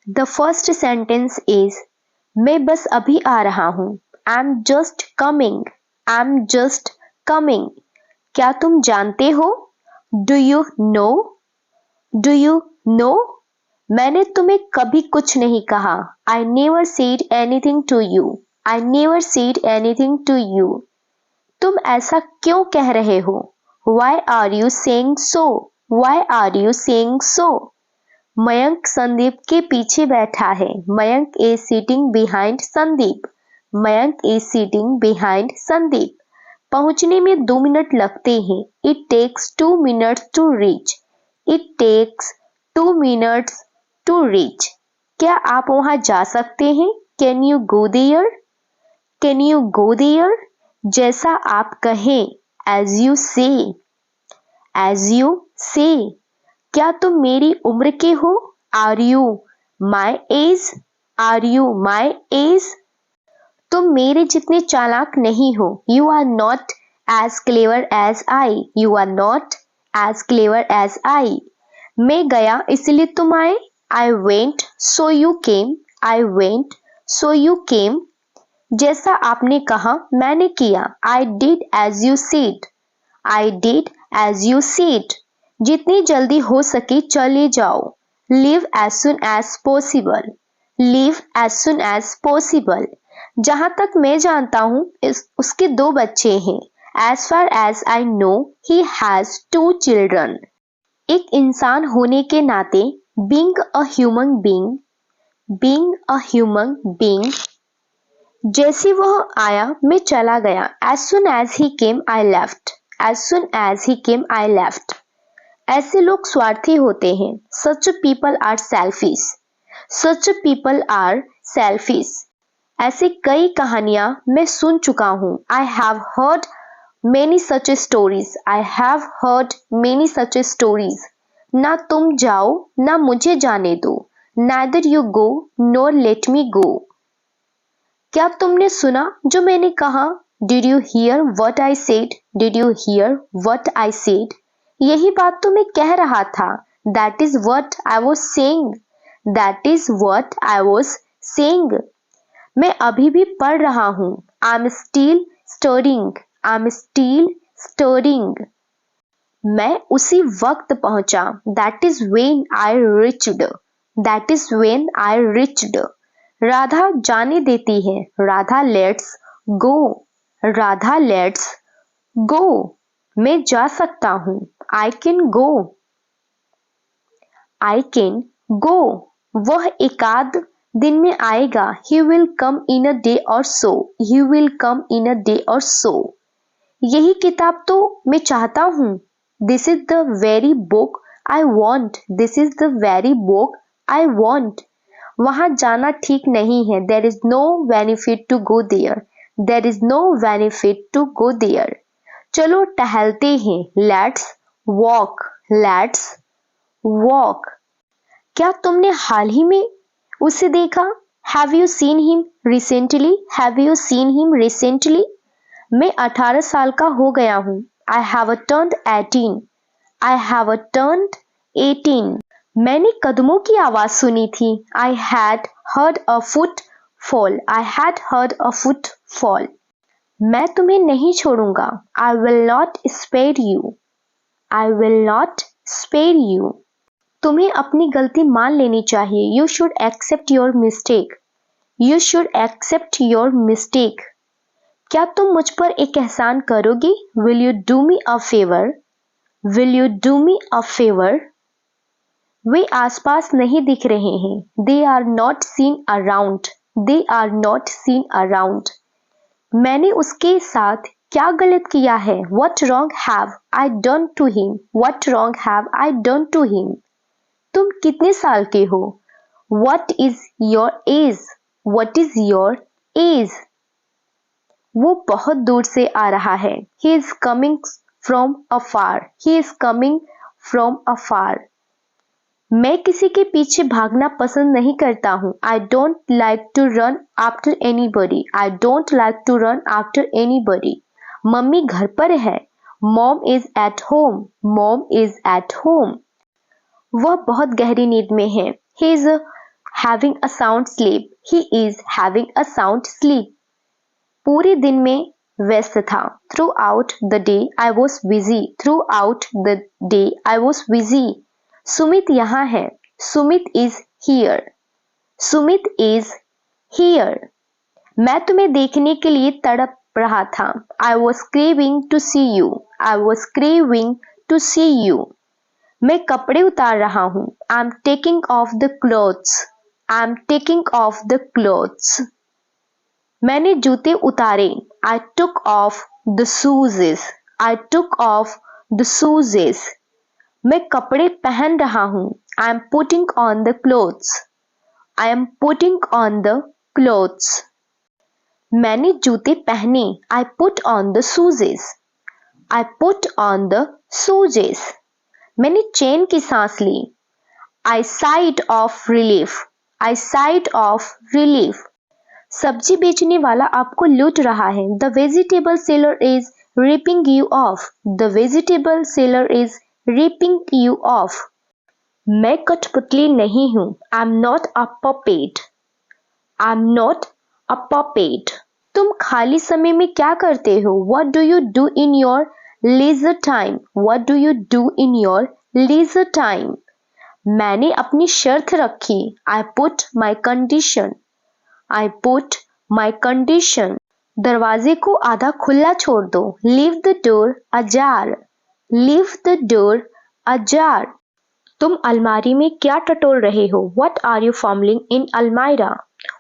The first sentence is मैं बस अभी आ रहा हूँ. I am just coming. I am just coming. क्या तुम जानते हो? Do you know? Do you know? मैंने तुम्हें कभी कुछ नहीं कहा. I never said anything to you. I never said anything to you. तुम ऐसा क्यों कह रहे हो? Why are you saying so? Why are you saying so? Mayank Sandeep के पीछे बैठा है. Mayank is sitting behind Sandeep. Mayank is sitting behind Sandeep. पहुंचने में 2 मिनट लगते हैं. It takes 2 minutes to reach. It takes 2 minutes to reach. क्या आप वहां जा सकते हैं? Can you go there? Can you go there? जैसा आप कहें. As you say. As you say. क्या तुम मेरी उम्र के हो? Are you my age? Are you my age? तुम मेरे जितने चालाक नहीं हो. You are not as clever as I. You are not as clever as I. मैं गया इसलिए तुम आए. I went so you came. I went so you came. जैसा आपने कहा मैंने किया. I did as you said. I did as you said. जितनी जल्दी हो सके चले जाओ. Leave as soon as possible. Leave as soon as possible. जहां तक मैं जानता हूं उसके 2 बच्चे हैं. As far as I know he has 2 children. एक इंसान होने के नाते being a human being. Being a human being. जैसे वह आया मैं चला गया. As soon as he came I left. As soon as he came I left. ऐसे लोग स्वार्थी होते हैं. Such people are selfish. Such people are selfish. ऐसी कई कहानियां मैं सुन चुका हूं. I have heard many such stories. I have heard many such stories. ना तुम जाओ ना मुझे जाने दो. Neither you go nor let me go. क्या तुमने सुना जो मैंने कहा? Did you hear what I said? Did you hear what I said? यही बात तो मैं कह रहा था. That is what I was saying. That is what I was saying. मैं अभी भी पढ़ रहा हूं. I am still studying. I am still studying. मैं उसी वक्त पहुंचा. That is when I reached. That is when I reached. Radha जाने देती है. Radha let's go. Radha let's go. मैं जा सकता हूं. I can go. I can go. वह एकाध दिन में आएगा. He will come in a day और सो. He will come in a day और सो. यही किताब तो मैं चाहता हूं. This is the very book I want. This is the very book I want. वहां जाना ठीक नहीं है. There is no benefit to go there. There is no benefit to go there. चलो टहलते हैं. Let's walk. Let's walk. क्या तुमने हाल ही में उसे देखा? Have you seen him recently? Have you seen him recently? मैं 18 साल का हो गया हूं. I have turned 18. I have turned 18. मैंने कदमों की आवाज सुनी थी. I had heard a footfall. I had heard a footfall. मैं तुम्हें नहीं छोड़ूंगा. I will not spare you. I will not spare you. तुम्हें अपनी गलती मान लेनी चाहिए. You should accept your mistake. You should accept your mistake. क्या तुम मुझ पर एक एहसान करोगी? Will you do me a favour? Will you do me a favour? वे आसपास नहीं दिख रहे हैं. They are not seen around. They are not seen around. मैंने उसके साथ क्या गलत किया है? What wrong have I done to him? What wrong have I done to him? तुम कितने साल के हो? What is your age? What is your age? वो बहुत दूर से आ रहा है. He is coming from afar. He is coming from अफार. मैं किसी के पीछे भागना पसंद नहीं करता हूं. I don't like to run after anybody. I don't like to run after anybody. Mummy घर पर है. Mom is at home. Mom is at home. वह बहुत गहरी नींद में है. He is having a sound sleep. He is having a sound sleep. पूरे दिन में व्यस्त था. Throughout the day I was busy. Throughout the day I was busy. Sumit यहाँ है. Sumit is here. Sumit is here. मैं तुम्हें देखने के लिए तड़प रहा था. I was craving to see you. I was craving to see you. मैं कपड़े उतार रहा हूँ. I'm taking off the clothes. I'm taking off the clothes. मैंने जूते उतारे. I took off the shoes. I took off the shoes. मैं कपड़े पहन रहा हूँ. I am putting on the clothes. I am putting on the clothes. मैंने जूते पहने. I put on the shoes. I put on the shoes. मैंने चैन की सांस ली. I sighed of relief. I sighed of relief. सब्जी बेचने वाला आपको लूट रहा है. The vegetable seller is ripping you off. The vegetable seller is ripping you off. मैं कठपुतली नहीं हूँ. I'm not a puppet. I'm not a puppet. तुम खाली समय में क्या करते हो? What do you do in your leisure time? What do you do in your leisure time? मैंने अपनी शर्त रखी. I put my condition. I put my condition. दरवाजे को आधा खुला छोड़ दो. Leave the door ajar. Leave the door ajar. तुम अलमारी में क्या टटोल रहे हो? What are you fumbling in almirah?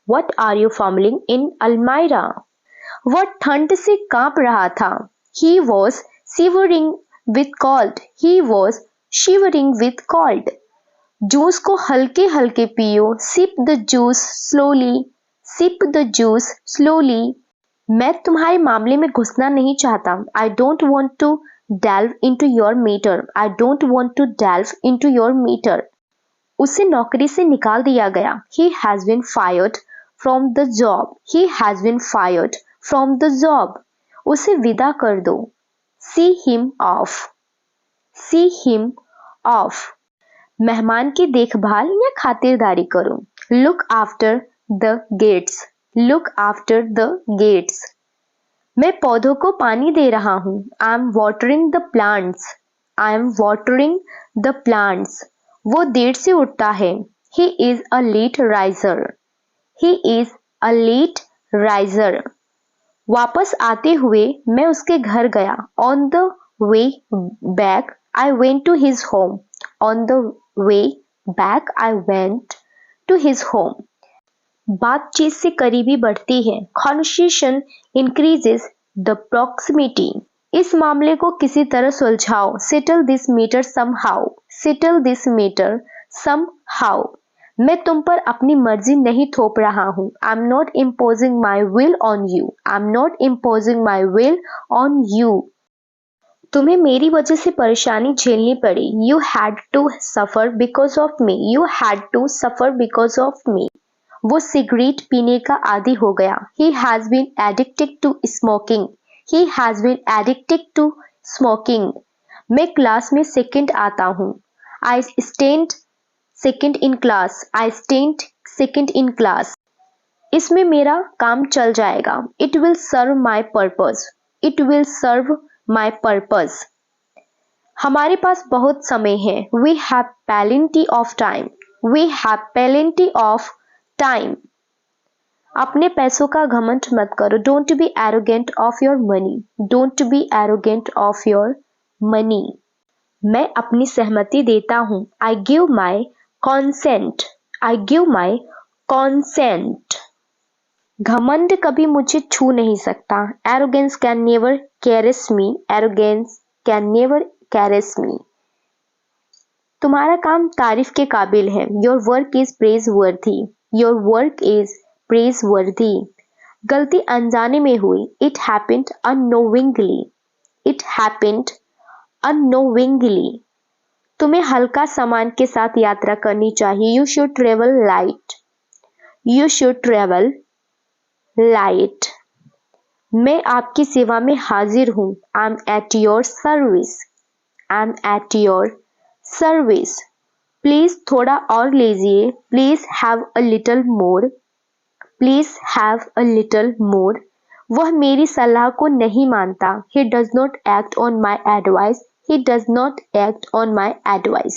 What are you fumbling in almirah? वह ठंड से कांप रहा था. He was shivering with cold. He was shivering with cold. Juice को हल्के हल्के पियो. Sip the juice slowly. Sip the juice slowly. मैं तुम्हारे मामले में घुसना नहीं चाहता. I don't want to delve into your matter. I don't want to delve into your matter. उसे नौकरी से निकाल दिया गया. He has been fired from the job. He has been fired from the job. उसे विदा कर दो. See him off. See him off. मेहमान की देखभाल या खातिरदारी करो. Look after the gates. Look after the gates. मैं पौधों को पानी दे रहा हूँ. I am watering the plants. I am watering the plants. वो देर से उठता है. He is a late riser. He is a late riser. वापस आते हुए मैं उसके घर गया. On the way back I went to his home. On the way back I went to his home. बातचीत से करीबी बढ़ती है. Conversation increases the proximity. इस मामले को किसी तरह सुलझाओ. Settle this matter somehow. Settle this matter somehow. मैं तुम पर अपनी मर्जी नहीं थोप रहा हूँ. I'm not imposing my will on you. I'm not imposing my will on you. तुम्हें मेरी वजह से परेशानी झेलनी पड़ी. You had to suffer because of me. You had to suffer because of me. वो सिगरेट पीने का आदी हो गया. He has been addicted to smoking. He has been addicted to smoking. मैं क्लास में सेकंड आता हूँ. I stand second in class. I stand second in class. इसमें मेरा काम चल जाएगा. It will serve my purpose. It will serve my purpose. हमारे पास बहुत समय है. We have plenty of time. We have plenty of time. अपने पैसों का घमंड मत करो. Don't be arrogant of your money. Don't be arrogant of your money. मैं अपनी सहमति देता हूँ. I give my consent. I give my consent. घमंड कभी मुझे छू नहीं सकता. Arrogance can never caress me. Arrogance can never caress me. तुम्हारा काम तारीफ के काबिल है. Your work is praiseworthy. Your work is praiseworthy. गलती अनजाने में हुई. It happened unknowingly. It happened unknowingly. तुम्हें हल्का सामान के साथ यात्रा करनी चाहिए. You should travel light. You should travel light. मैं आपकी सेवा में हाजिर हूँ. I'm at your service. I'm at your service. Please थोड़ा और लीजिए, please have a little more, please have a little more. वह मेरी सलाह को नहीं मानता, he does not act on my advice, he does not act on my advice.